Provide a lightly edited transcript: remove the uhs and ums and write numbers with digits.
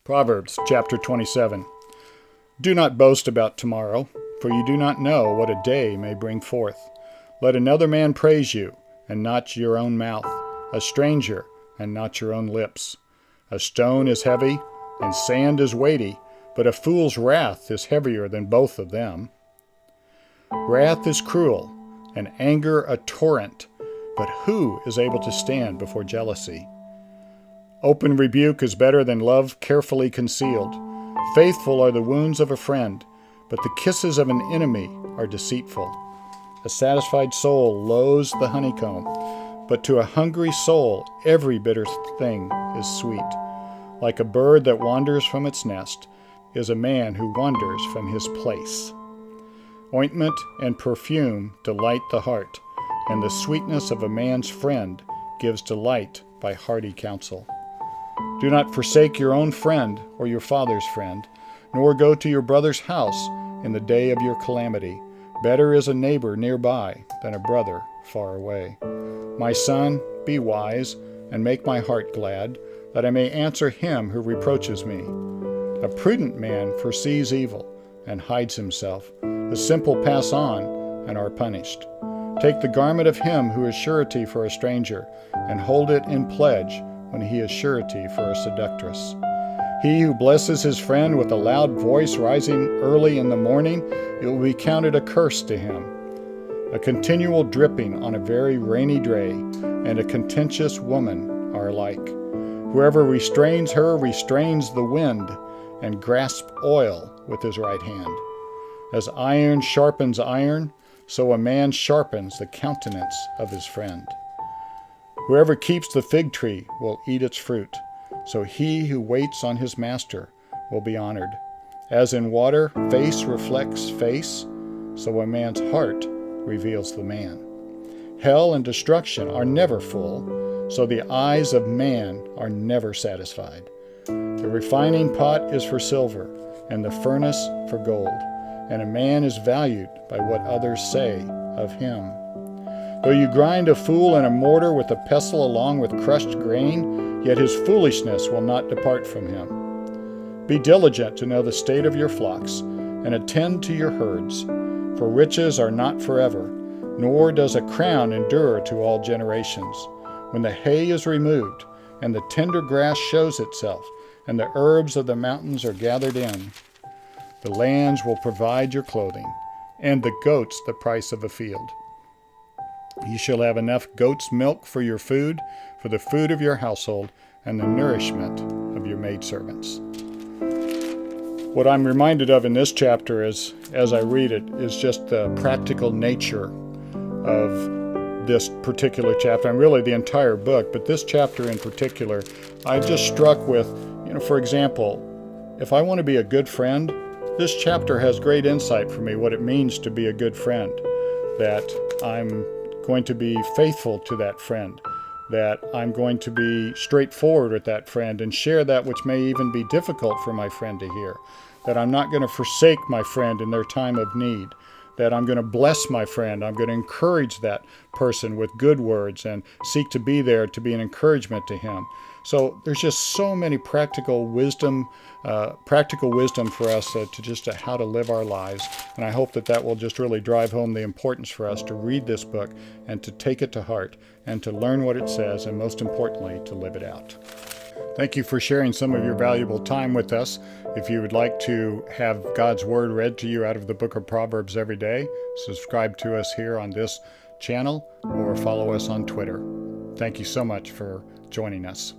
Proverbs chapter 27. Do not boast about tomorrow, for you do not know what a day may bring forth. Let another man praise you, and not your own mouth, a stranger, and not your own lips. A stone is heavy, and sand is weighty, but a fool's wrath is heavier than both of them. Wrath is cruel, and anger a torrent, but who is able to stand before jealousy? Open rebuke is better than love carefully concealed. Faithful are the wounds of a friend, but the kisses of an enemy are deceitful. A satisfied soul loathes the honeycomb, but to a hungry soul every bitter thing is sweet. Like a bird that wanders from its nest is a man who wanders from his place. Ointment and perfume delight the heart, and the sweetness of a man's friend gives delight by hearty counsel. Do not forsake your own friend or your father's friend, nor go to your brother's house in the day of your calamity. Better is a neighbor nearby than a brother far away. My son, be wise, and make my heart glad, that I may answer him who reproaches me. A prudent man foresees evil and hides himself. The simple pass on and are punished. Take the garment of him who is surety for a stranger, and hold it in pledge when he is surety for a seductress. He who blesses his friend with a loud voice rising early in the morning, it will be counted a curse to him. A continual dripping on a very rainy day and a contentious woman are alike. Whoever restrains her restrains the wind, and grasps oil with his right hand. As iron sharpens iron, so a man sharpens the countenance of his friend. Whoever keeps the fig tree will eat its fruit, so he who waits on his master will be honored. As in water, face reflects face, so a man's heart reveals the man. Hell and destruction are never full, so the eyes of man are never satisfied. The refining pot is for silver, and the furnace for gold, and a man is valued by what others say of him. Though you grind a fool in a mortar with a pestle along with crushed grain, yet his foolishness will not depart from him. Be diligent to know the state of your flocks, and attend to your herds, for riches are not forever, nor does a crown endure to all generations. When the hay is removed, and the tender grass shows itself, and the herbs of the mountains are gathered in, the lands will provide your clothing, and the goats the price of a field. You shall have enough goat's milk for your food, for the food of your household, and the nourishment of your maidservants. What I'm reminded of in this chapter as I read it is just the practical nature of this particular chapter, and really the entire book, but this chapter in particular, I just struck with, for example, if I want to be a good friend, this chapter has great insight for me what it means to be a good friend, that I'm going to be faithful to that friend, that I'm going to be straightforward with that friend and share that which may even be difficult for my friend to hear, that I'm not going to forsake my friend in their time of need, that I'm going to bless my friend, I'm going to encourage that person with good words and seek to be there to be an encouragement to him. So there's just so many practical wisdom for us to just how to live our lives. And I hope that will just really drive home the importance for us to read this book and to take it to heart and to learn what it says, and most importantly, to live it out. Thank you for sharing some of your valuable time with us. If you would like to have God's Word read to you out of the book of Proverbs every day, subscribe to us here on this channel or follow us on Twitter. Thank you so much for joining us.